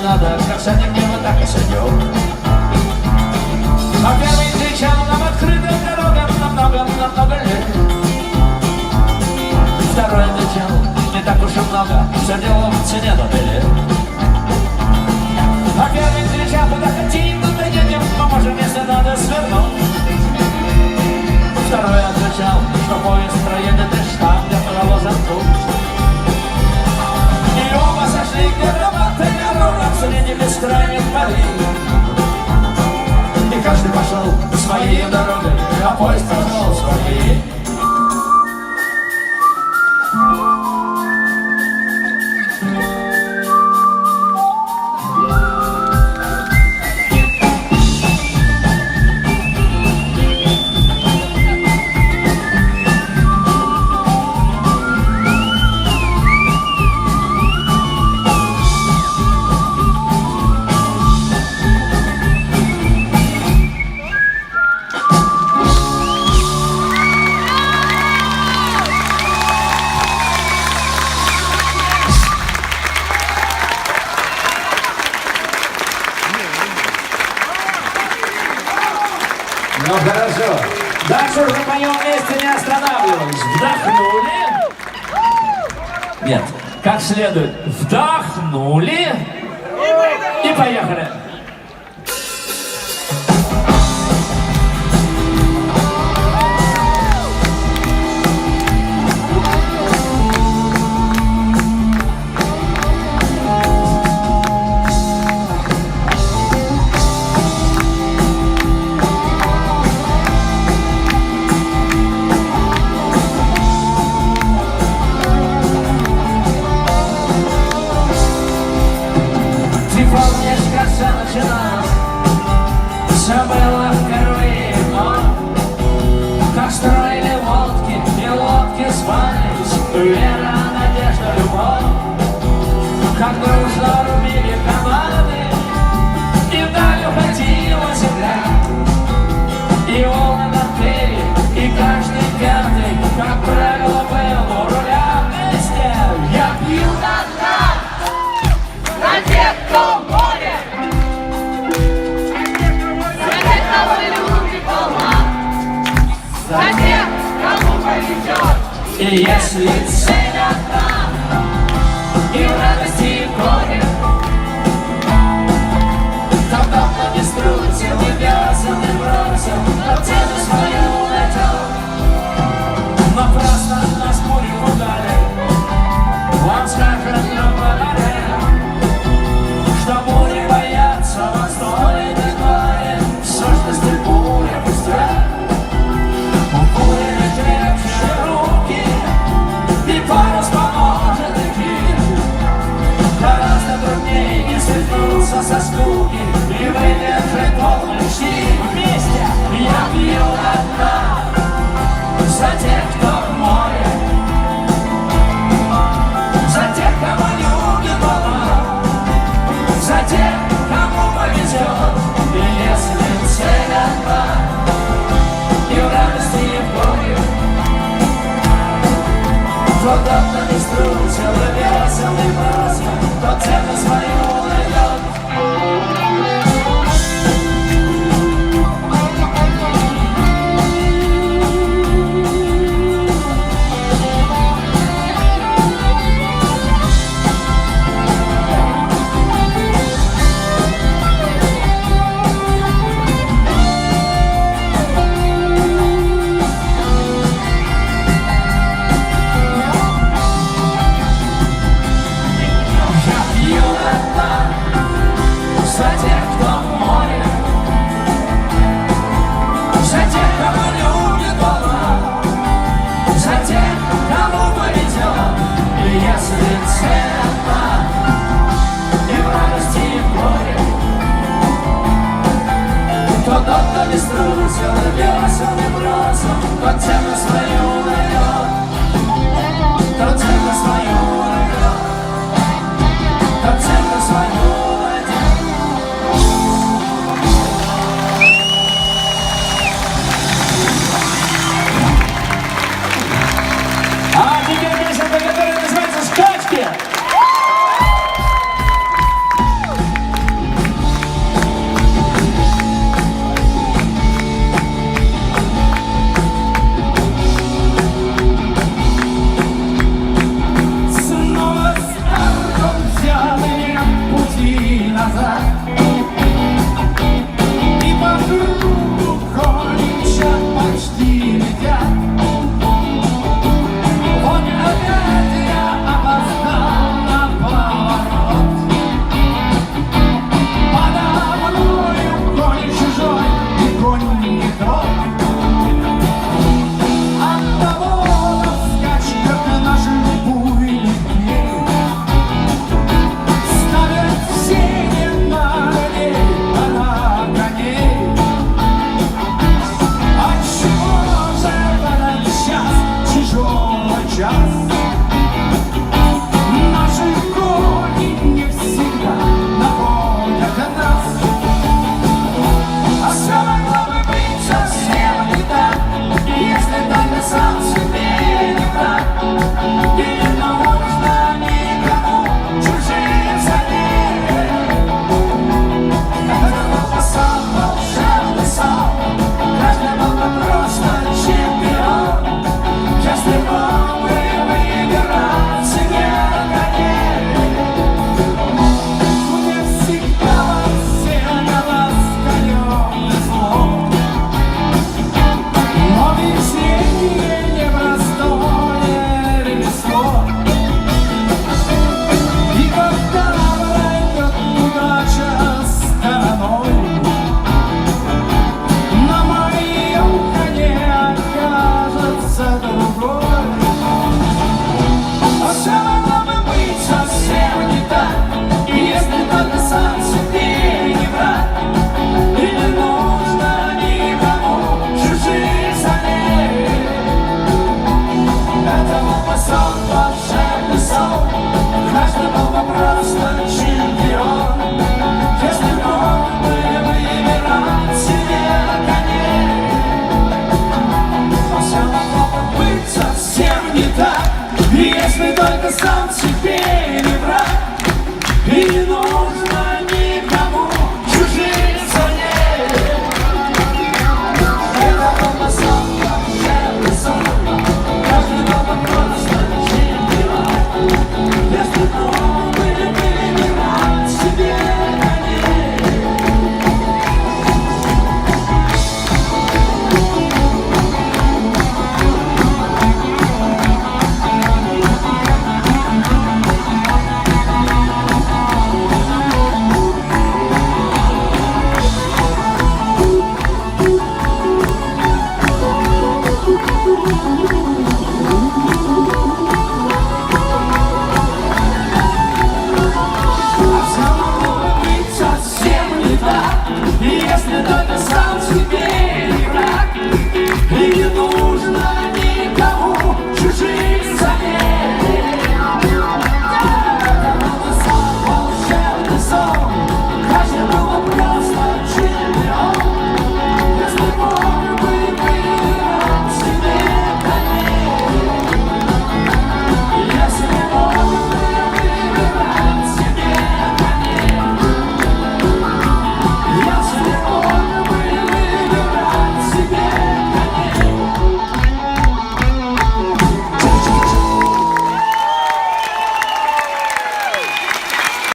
надо, как садим небо, так и сойдем. А первый кричал нам открытым дорогам намного лет. Второй отвечал, не так уж и много, все дело в цене на билет. А первый кричал, куда хотим, туда едем, мы можем, если надо, свернуть. Второй отвечал, что поезд проедет лишь там, где паровозом тут. И оба сошли где-то в этой дорогах среди бескрайних полей. И каждый пошел своей дорогой, а поезд пошел своей. Ну хорошо. Дальше уже по нему месте не останавливались. Вдохнули. Нет, как следует. Вдохнули. И поехали. Все было впервые, но как строили лодки, и лодки звались вера, надежда, любовь. Как дружно рубили команды, и вдаль уходила земля. И волны надпели, и каждый пятый, как правило, был у руля вместе. Я пью до дна на тех, кто в море. За тех, кому повезет. И если цель одна, и в радости, и в горе, то давно не струсил, и весел, и бросил, но цену свою найдет. Напрасно нас бури пугали, вам скажет на подаре, что бури боятся, вас стоит и горе, в сущности буря быстрее. Со скуки и выдержать полный щит вместе. Я пью до дна за тех, кто в море, за тех, кого любит волна, за тех, кому повезет. И если цель одна, и в радости, и в горе, то давно не струсил, и весел, и бросил, то цену свою найдет. Не струсил, и весел, и бросил, то цену свою найдет, то цену свою найдет, то цену свою найдет. А теперь песня, которая называется «Скачки». так, если только сам себя